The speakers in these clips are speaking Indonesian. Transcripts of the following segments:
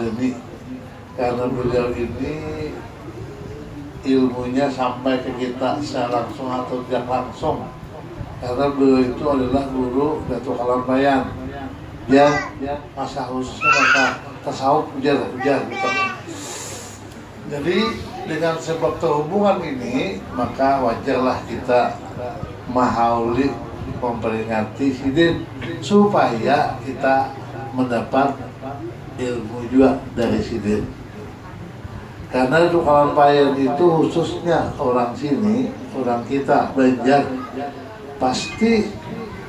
Al-Madani, karena beliau ini ilmunya sampai ke kita secara langsung atau tidak langsung, karena beliau itu adalah guru Datuk Alam Bayan yang masa khususnya masa tasawuf ujar gitu. Jadi dengan sebab terhubungan ini maka wajarlah kita mahauli memperingati Sidin supaya kita mendapat ilmu juga dari Sidin. Karena Datuk Alam Bayan itu khususnya orang sini, orang kita Banjar, pasti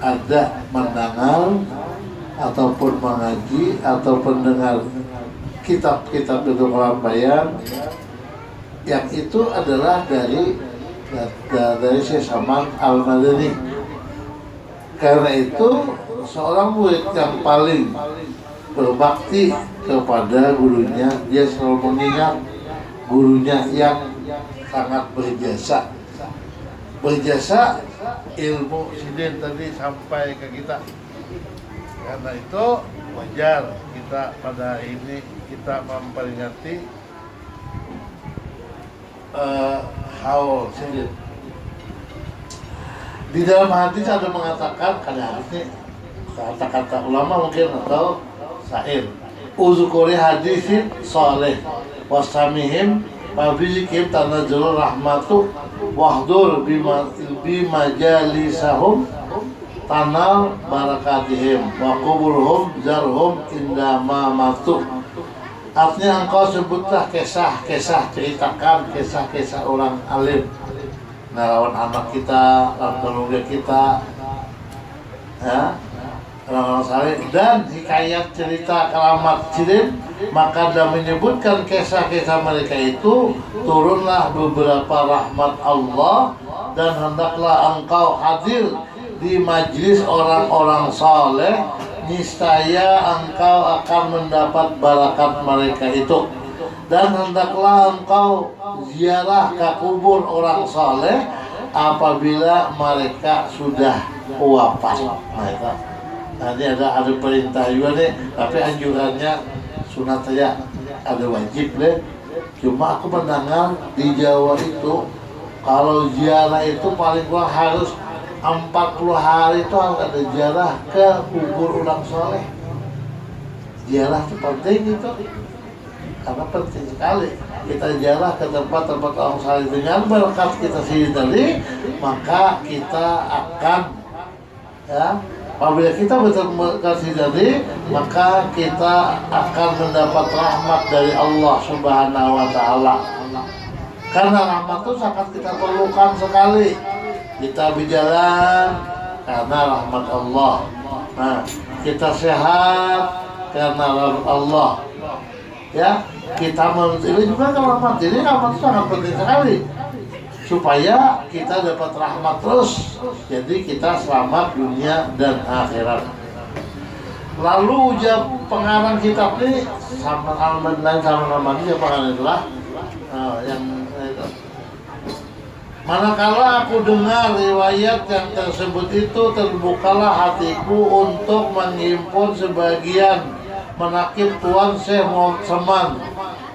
ada mendengar ataupun mengaji ataupun dengar kitab-kitab Datuk Alam Bayan yang itu adalah dari Syekh Saman Al-Madani. Karena itu seorang murid yang paling berbakti kepada gurunya, dia selalu mengingat gurunya yang sangat berjasa ilmu Sidin tadi sampai ke kita. Karena itu wajar kita pada ini kita memperingati haul Sidin. Di dalam hadis ada mengatakan, kada hadis kata-kata ulama mungkin atau syair, uzukuri hadisin soleh wasamihim wabizikim tanazul rahmatu wahdur bimajalisahum tanal barakatihim wa kuburhum zarhum indama matu. Artinya engkau sebutlah kisah-kisah, ceritakan kisah-kisah orang alim, lawan anak kita, lawan keluarga kita, ya, orang-orang saleh, dan hikayat cerita keramat Sidin. Maka dalam menyebutkan kisah-kisah mereka itu turunlah beberapa rahmat Allah, dan hendaklah engkau hadir di majlis orang-orang saleh, niscaya engkau akan mendapat barakat mereka itu. Dan hendaklah engkau ziarah ke kubur orang saleh apabila mereka sudah wafat. Nah, itu nanti ada perintah juga nih, tapi anjurannya sunat saja, ada wajib deh. Cuma aku mendengar di Jawa itu kalau ziarah itu paling kurang harus 40 hari itu harus ada ziarah ke kubur orang soleh. Ziarah itu penting itu, karena penting sekali kita ziarah ke tempat-tempat orang soleh. Dengan berkat kita sendiri tadi, maka kita akan, ya, apabila kita berterima tadi, maka kita akan mendapat rahmat dari Allah Subhanahu wa Ta'ala. Karena rahmat itu sangat kita perlukan sekali. Kita berjalan karena rahmat Allah. Nah, kita sehat karena rahmat Allah. Ya, kita ini juga rahmat. Jadi rahmat itu sangat penting sekali supaya kita dapat rahmat terus. Jadi kita selamat dunia dan akhirat. Lalu ujar pengarang kitab ini sama Al-Madani sama namanya pengarang itulah yang itu. Manakala aku dengar riwayat yang tersebut itu, terbukalah hatiku untuk menghimpun sebagian menakib Tuan Syekh Muhammad Saman.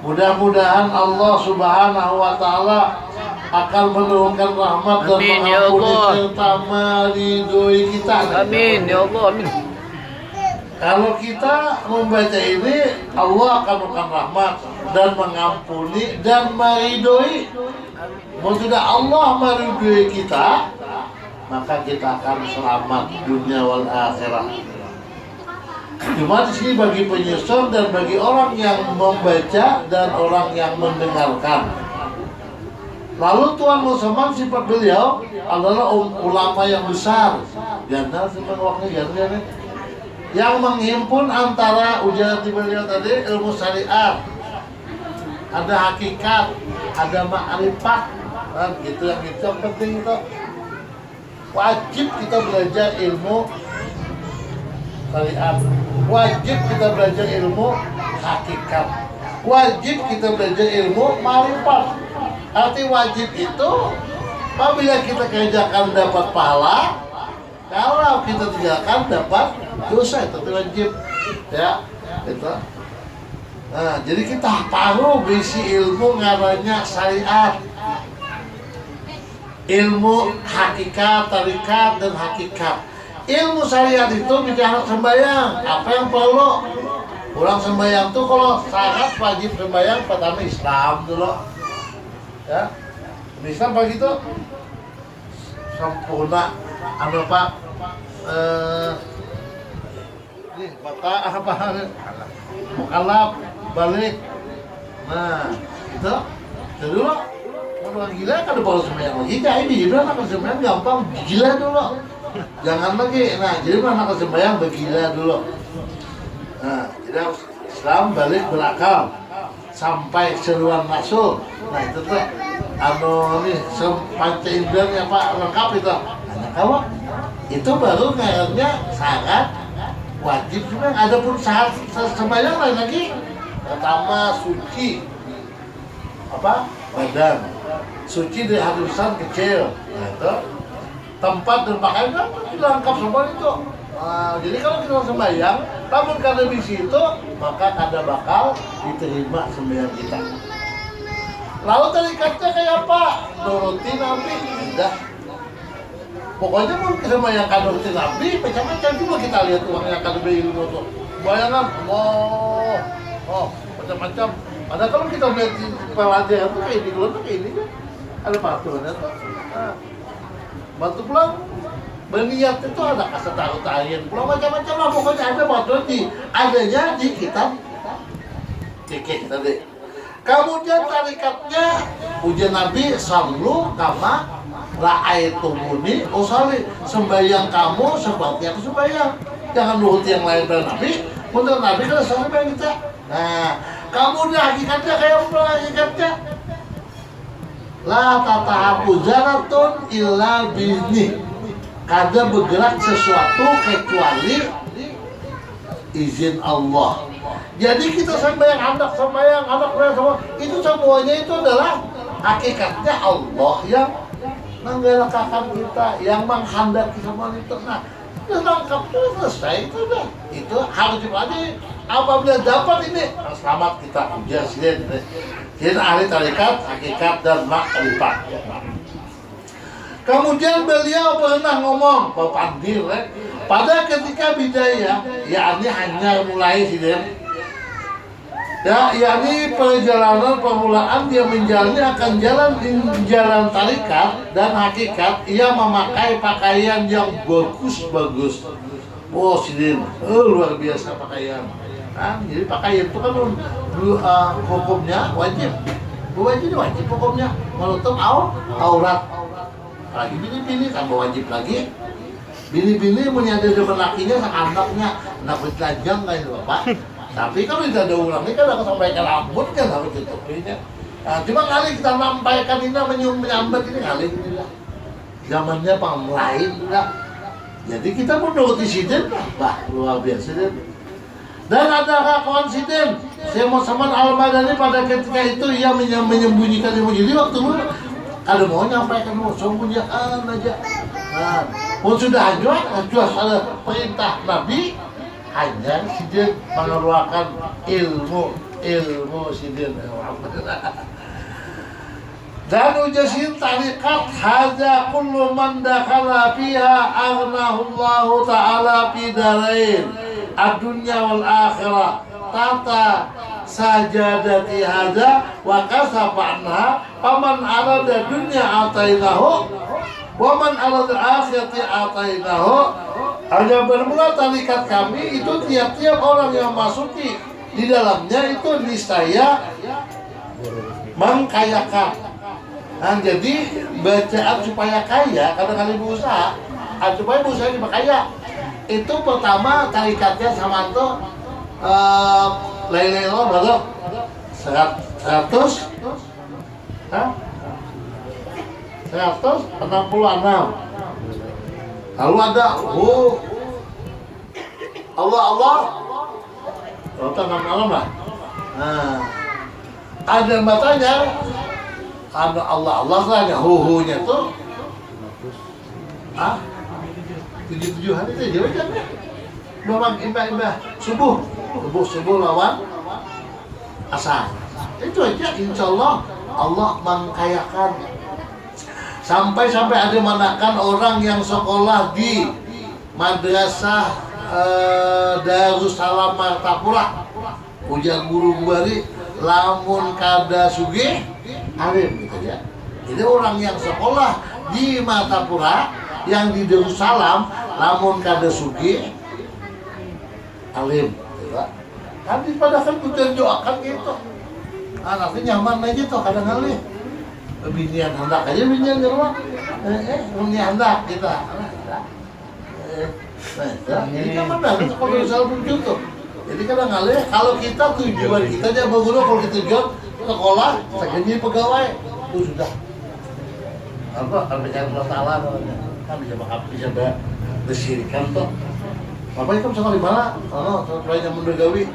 Mudah-mudahan Allah Subhanahu wa Ta'ala akan menurunkan rahmat dan mengampuni serta meridhoi kita. Amin ya Allah, amin. Kalau kita membaca ini, Allah akan memberikan rahmat dan mengampuni dan meridhoi. Mau tidak Allah meridhoi kita, maka kita akan selamat dunia wal akhirah. Cuma di sini bagi penyusun dan bagi orang yang membaca dan orang yang mendengarkan. Lalu Tuan Muhammad sifat beliau adalah ulama yang besar, janda sebenarnya waktunya janda, yang menghimpun antara ujar beliau tadi ilmu syariat, ada hakikat, ada ma'rifat, kan gitu yang penting itu. Wajib kita belajar ilmu syariat, wajib kita belajar ilmu hakikat, wajib kita belajar ilmu ma'rifat. Arti wajib itu apabila kita kerjakan dapat pahala, kalau kita tinggalkan dapat dosa. Itu wajib, ya itu. Nah, jadi kita tahu bisi ilmu ngarannya syariat. Ilmu hakikat, tarikat, dan hakikat. Ilmu syariat itu bicara sembahyang. Apa yang perlu? Orang sembahyang tuh kalau syarat wajib sembahyang pertama Islam dulu. Ya, Islam apa gitu? Sempurna. Anu Pak? Nih, bapak apa? Mukallaf, balik. Nah, itu dulu. Orang gila kan baru sembahyang lagi. Jadi bilang anak sembahyang gampang, gila dulu. Jangan lagi. Nah, jadi anak sembahyang begila dulu. Nah, jadi Islam balik berakal sampai seruan masuk. Nah, itu tuh anu nih panca indera Pak lengkap itu. Nah, kalau itu baru kayaknya syarat wajib juga. Ada pun syarat sembahyang lain lagi. Pertama suci apa badan, suci dari hadusan kecil. Nah, itu tempat dan pakaian kan lengkap semua itu. Nah, jadi kalau kita sembahyang, namun karena di situ, maka kada bakal diterima sembahyang kita. Lalu tarikatnya kayak apa? Nuruti Nabi, tidak. Pokoknya mau sembahyang kan nuruti Nabi, macam-macam juga kita lihat uangnya kada berilmu tuh. Bayangan, macam-macam. Ada kalau kita lihat pelajaran tuh kayak di luar tuh kayak ini kan, ada patuhannya tuh. Nah, batu pulang. Berniat itu ada kasih tahu tarian, pulang macam-macam lah pokoknya ada waktu adanya di kitab fikih tadi. Kemudian tarikatnya ujian Nabi sallu kama ra'aitumuni usolli, sembahyang kamu seperti aku sembahyang. Jangan nuruti yang lain dari Nabi, menurut Nabi kan sembahyang kita. Nah, kemudian hakikatnya kayak apa hakikatnya? La tatahabu zaratun illa bizni. Kada bergerak sesuatu kecuali izin Allah. Jadi kita sembahyang anak semua itu semuanya itu adalah hakikatnya Allah yang menggerakkan kita, yang menghendaki semua itu. Nah, sudah lengkap itu selesai itu dah. Itu harus dipelajari. Apabila dapat ini, selamat kita ujian sini. Jadi ahli tarikat, hakikat dan makrifat. Kemudian beliau pernah ngomong, Pak Pandir, pada ketika bidaya, yakni hanya mulai sini, ya, yakni perjalanan permulaan dia menjalani akan jalan tarikat dan hakikat, ia memakai pakaian yang bagus-bagus. Oh, sidin, luar biasa pakaian. Nah, jadi pakaian itu kan hukumnya wajib hukumnya menutup aurat. Lagi bini-bini kan wajib lagi. Bini-bini menyadari lakinya anaknya nak bertelanjang kan itu Bapak. Tapi kalau tidak ada ulangnya kan akan sampaikan rambut kan harus ditutupinya. Nah, cuma kali kita sampaikan ini menyambat ini kali ini lah. Zamannya lain lah. Jadi kita menurut insiden lah, luar biasa deh. Dan ada konsiden Syekh Al-Madani pada ketika itu ia menyembunyikan ilmu. Jadi waktu itu ada mau nyampaikan sembunyian aja. Nah, pun sudah jelas ada perintah Nabi hanya sidin mengeluarkan ilmu sidin. Dan ujasin tarikat hadza kullu man dakhala fiha aghnahullahu ta'ala fi darain ad-dunya wal akhirah tata sajadati hadza wa kasafa anha faman arada dunya atainahu wa man arada akhirati atainahu. Hanya bermula tarikat kami itu tiap-tiap orang yang masuki di dalamnya itu niscaya mengkayakan. Nah, jadi bacaan supaya kaya kadang-kadang berusaha supaya berusaha diperkaya. Itu pertama tarikatnya sama itu lele-lele berapa? 100 166. Lalu ada Allah nama lah. Nah, ada matanya karena Allah saja huhunya tuh 77 hari itu jauh kan ya. Memang imbah subuh lawan asal. Itu aja, insya Allah Allah mengkayakan. Sampai ada manakan orang yang sekolah di madrasah Darussalam Martapura, ujar guru bari lamun kada sugih alim gitu ya. Ini orang yang sekolah di Martapura yang di Darussalam lamun kada sugih alim gitu. Kan pada kan tujuan doakan gitu. Anaknya nyaman aja tuh kadang kali. Binian hendak aja binian di rumah. Binian hendak kita. Jadi kan ada kalau misal muncul tuh. Jadi kadang kali kalau kita tujuan kita aja bagusnya kalau kita tujuan sekolah, saya jadi pegawai itu sudah. Apa bicara masalah kan bisa bersirikan tuh. Bapak itu misalkan di mana? Sesuai yang mendegawi.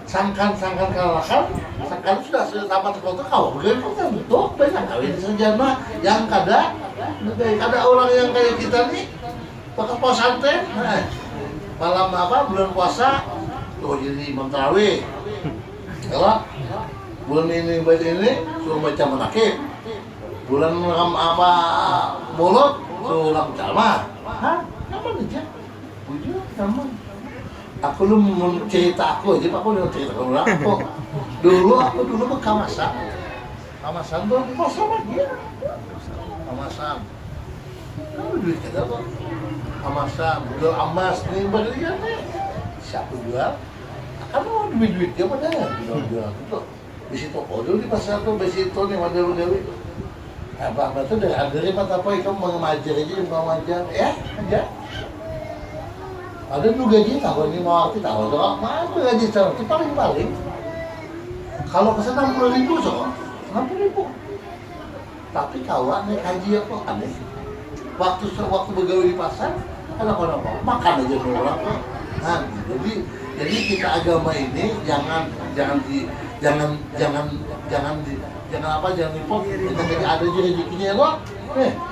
Sangkan kalahkan, sangkan sudah tamat sekolah kau begitu kan betul banyak kawin sejana yang kada orang yang kayak kita nih pakai pesantren, malam apa bulan puasa tuh jadi imam tarawih, kalau bulan ini suruh baca manakib, bulan apa mulut suruh ceramah, nyaman aja, bujur nyaman. Aku lu mau cerita aku aja, aku udah cerita ke orang kok. Aku dulu kamasan tuh di pasar lagi ya. Kamasan. Kamu duit kita kok. Kamasan, jual emas nih bagian nih. Siapa jual? Kan mau duit dia pada jual itu. Di situ dulu di pasar tuh, di situ nih wadah-wadah. Abah tuh dari mata apa kamu mengajar aja, mengajar ya aja. Ada tuh gaji tahun ini mau arti tahun doang, mana gaji tahun itu paling kalau ke 60.000 so, 60.000. Tapi kawan naik haji apa aneh. Waktu begawe di pasar, ada orang makan aja orang kok. Nah, jadi kita agama ini jangan impor. Kita ada aja rezekinya ya loh.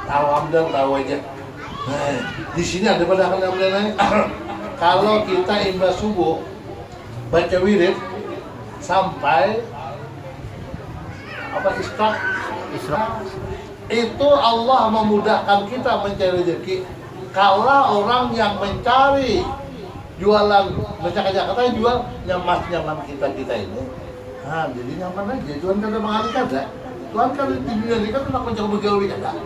Tahu amdan tahu aja. Di sini ada pada akan amdan kalau kita imbas subuh baca wirid sampai isra itu Allah memudahkan kita mencari rezeki. Kalau orang yang mencari jualan macam Jakarta jual nyaman kita ini, jadi nyaman aja. Tuhan kada mengalih kada. Tuhan kada di dunia ini kan nak mencoba begawi kada.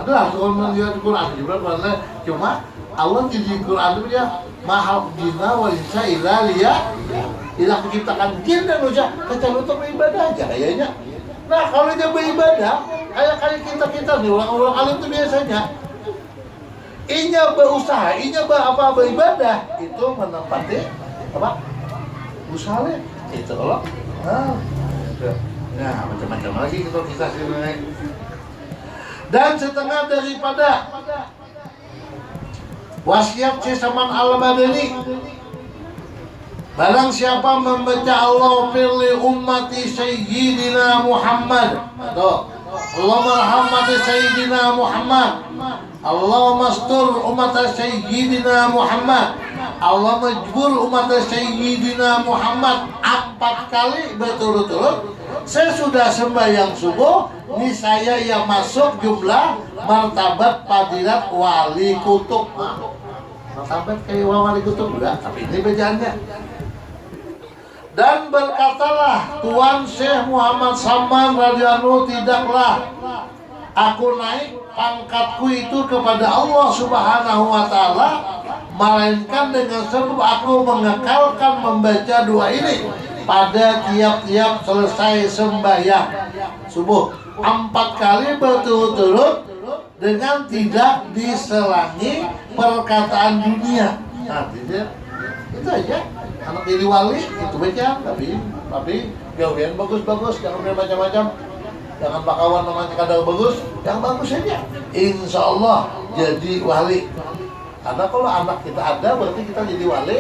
Adalah Tuhan melihat Quran juga cuma Allah jadi Quran itu dia mahal dina walisa ilalia tidak menciptakan jin dan manusia kecuali untuk beribadah aja kayaknya. Nah kalau dia beribadah kayak kita nih orang-orang alim itu biasanya inya berusaha, beribadah itu menempati apa usahanya itu loh. Nah macam-macam lagi kita sini. Dan setengah daripada wasiat Saman Al-Madani, barang siapa membaca Allah firli ummati Sayyidina Muhammad atau Allahumma rahmati Sayyidina Muhammad, Allahumma astur umat Sayyidina Muhammad, Allahumma jbur umat Sayyidina Muhammad 4 kali berturut-turut, sesudah sembahyang subuh ini saya yang masuk jumlah martabat fadilat wali kutub. Martabat kayak wali kutub enggak, tapi ini bedaannya. Dan berkatalah Tuan Syekh Muhammad Saman radhiyallahu tidaklah aku naik pangkatku itu kepada Allah Subhanahu wa taala melainkan dengan sebab aku mengekalkan membaca doa ini pada tiap-tiap selesai sembahyang subuh 4 kali berturut-turut dengan tidak diselangi perkataan dunia. Nah, itu aja. Anak jadi wali itu baca, tapi gawean bagus-bagus, jangan macam-macam, jangan bakawan namanya kadang bagus, yang bagus saja. Insya Allah jadi wali. Karena kalau anak kita ada, berarti kita jadi wali.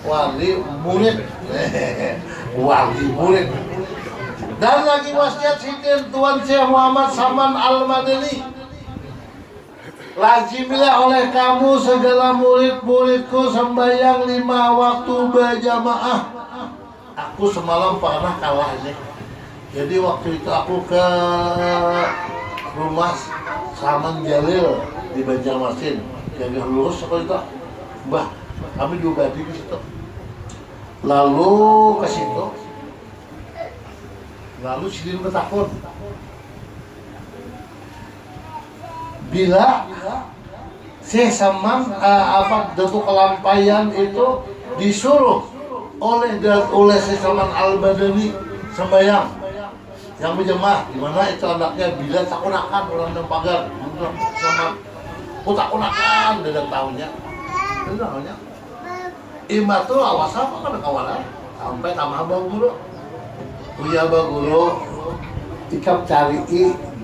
Wali murid, wali murid. Dan lagi wasiat sitir Tuan Syekh Muhammad Saman Al-Madani, lazimilah oleh kamu segala murid-muridku sembahyang 5 waktu berjamaah aku semalam pernah kalah ini. Jadi waktu itu aku ke rumah Saman Jalil di Banjarmasin. Yang lurus apa itu? Mbah, kami juga di situ. Lalu ke situ. Lalu sidin bertakun. Bila Syekh Saman Datuk Kelampaian itu disuruh oleh Syekh Saman Al-Badani sembahyang yang berjemaah, di mana itu anaknya bila takunakan orang dan pagar sama takunakan dengan tahunnya imah tuh awas apa kan kawalan sampai tambah baguro uya baguro ikap cari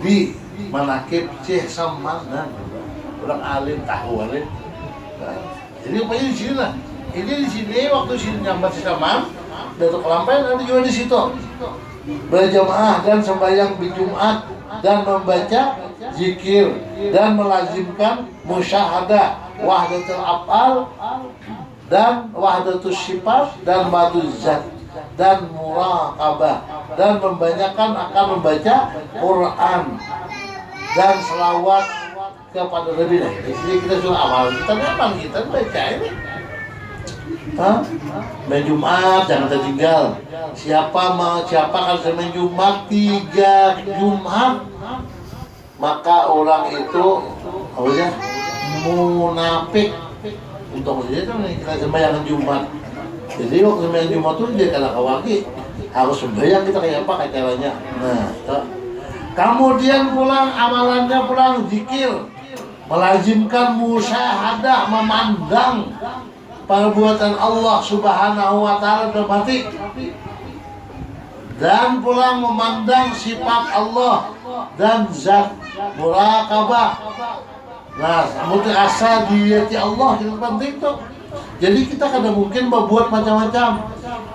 di manakib Syekh Saman dan orang alim tahu alim. Jadi upaya di sini lah. Ini di sini waktu sini nyambat Syekh Saman Datuk Kelampaian ada juga di situ. Berjamaah dan sembahyang di Jumat dan membaca zikir dan melazimkan musyahadah wahdatul af'al dan wahdatul sifat dan maduz zat dan muraqabah dan membanyakan akan membaca Quran dan selawat kepada Nabi. Jadi kita sudah amal kita memang kita baca ini. Main Jumat jangan tertinggal. Siapa kan main Jumat 3 Jumat maka orang itu munafik untuk maksudnya kan kita sembahyang Jumat. Jadi waktu sembahyang Jumat itu dia kalau kawaki harus sembahyang kita kayak apa caranya. Kemudian pulang amalannya pulang zikir, melazimkan musyahadah, memandang perbuatan Allah Subhanahu wa taala dalam hati dan pulang memandang sifat Allah dan zat muraqabah. Nah, mutiasa diyati Allah itu penting tuh. Jadi kita kadang mungkin membuat macam-macam.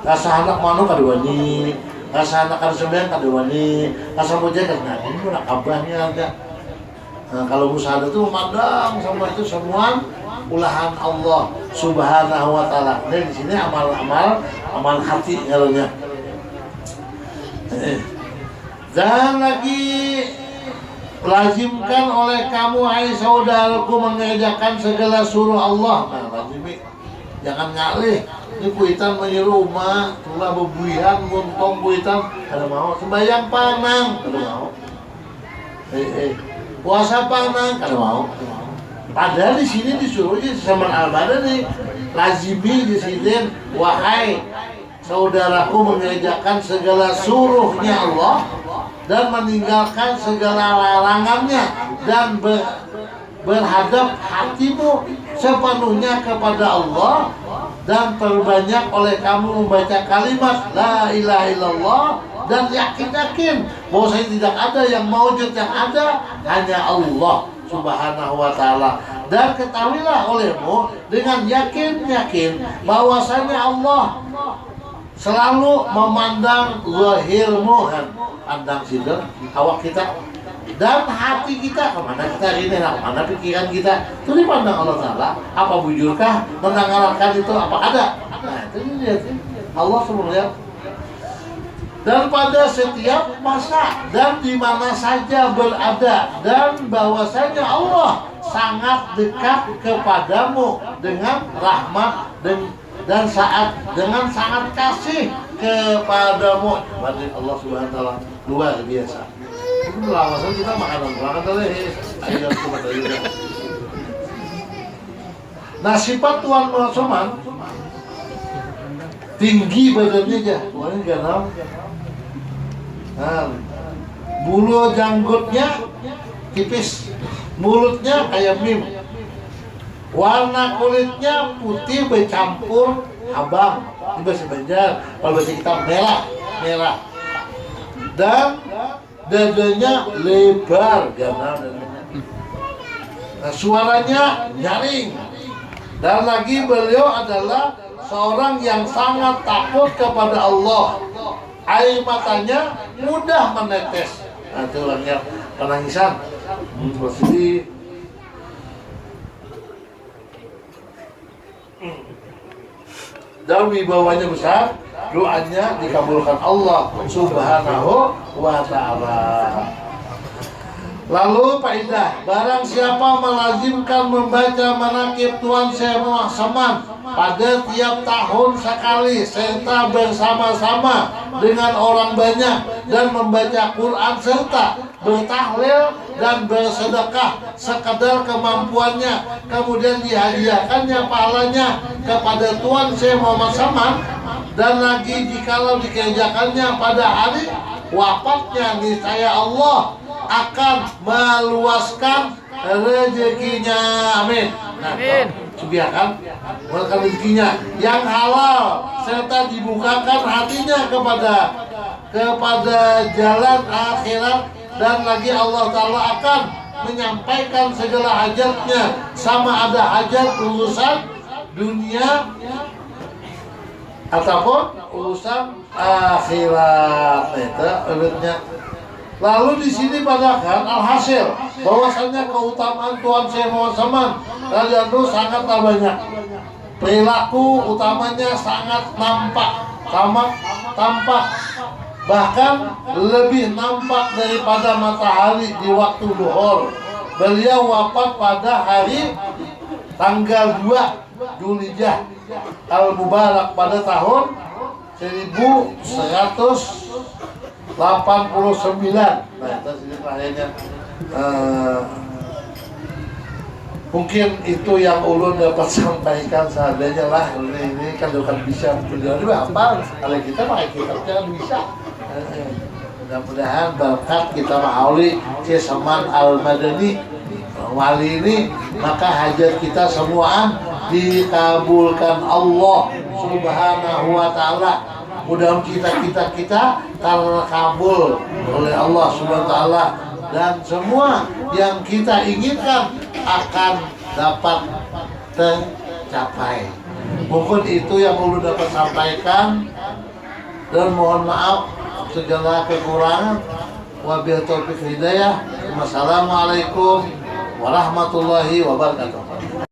Rasa anak manu kadewani, rasa anak kan sembahyang kadewani, rasa muja kan ini muraqabahnya ada. Nah, kalau musyahadah itu memandang sama itu semua ulahan Allah Subhanahu wa taala. Dan di sini amal hati kalaunya. Dan lagi lazimkan oleh kamu hai saudaraku mengerjakan segala suruh Allah. Nah, lazimi. Jangan ngalih. Ini kuitan menyuruh umat, tulah bebuihan, muntong kuitan, kada mau. Sembahyang panang, kada mau. Puasa panang, kada mau. Padahal di sini disuruh sama Al-Badani lazimi di sini wahai saudaraku mengerjakan segala suruhnya Allah dan meninggalkan segala larangannya dan berhadap hatimu sepenuhnya kepada Allah dan perbanyak oleh kamu membaca kalimat la ilaha illallah dan yakin bahwa saya tidak ada yang mewujud yang ada hanya Allah Subhanahu wa taala. Dan ketahuilah olehmu dengan yakin bahwasanya Allah selalu memandang zahirmu kan, pandang situ awak kita dan hati kita kemana kita ini, mana pikiran kita itu dipandang Allah taala. Apa bujurkah mendengarkan itu apa ada? Nah itu dia Allah semuanya. Dan pada setiap masa dan di mana saja berada dan bahwasanya Allah sangat dekat kepadamu dengan rahmat dan dengan sangat kasih kepadamu. Berarti Allah Subhanahu wa taala luar biasa. Itu lawasan kita makanan tadi. Ayo coba tadi. Nah, sifat Tuhan Muhammad tinggi badannya aja. Tuhannya ganam. Nah, bulu janggutnya tipis, mulutnya kayak mim, warna kulitnya putih bercampur abang, ini bahasa Banjar, kalau bahasa kita merah, dan dadanya lebar, nah, suaranya nyaring, dan lagi beliau adalah seorang yang sangat takut kepada Allah. Air matanya mudah menetes. Nah, itu orangnya penangisan. Bersedih. dan wibawanya besar, doanya dikabulkan Allah Subhanahu wa ta'ala. Lalu faedah, barang siapa melazimkan membaca manaqib Tuan Syekh Muhammad Saman pada tiap tahun sekali serta bersama-sama dengan orang banyak dan membaca Quran serta bertahlil dan bersedekah sekadar kemampuannya, kemudian dihadiahkannya pahalanya kepada Tuan Syekh Muhammad Saman, dan lagi jikalau dikerjakannya pada hari wafatnya, niscaya Allah akan meluaskan rezekinya. Amin. Amin. Biarkan meluaskan rezekinya yang halal serta dibukakan hatinya kepada jalan akhirat, dan lagi Allah Ta'ala akan menyampaikan segala hajatnya, sama ada hajat urusan dunia ataupun urusan akhirat. Itu urutnya. Lalu di sini padahal alhasil bahwasanya keutamaan Tuan Syekh Muhammad Saman radhiyallahu sangatlah banyak. Perilaku utamanya sangat tampak, bahkan lebih nampak daripada matahari di waktu duhur. Beliau wafat pada hari tanggal 2 Dzulhijjah Al-Mubarak pada tahun 1189. Nah, itu sini terakhirnya. Mungkin itu yang ulun dapat sampaikan seadanya lah. Ini kan bukan bisa beliau juga apa. Kalau kita mah kita kan bisa. Mudah-mudahan berkat kita ma'auli Syekh Saman Al-Madani wali ini, maka hajat kita semuaan dikabulkan Allah Subhanahu wa ta'ala. Mudah-mudahan kita terkabul oleh Allah Subhanahu wa ta'ala, dan semua yang kita inginkan akan dapat tercapai. Mungkin itu yang perlu dapat sampaikan, dan mohon maaf segala kekurangan. Wabillahi taufiq hidayah. Wassalamualaikum warahmatullahi wabarakatuh.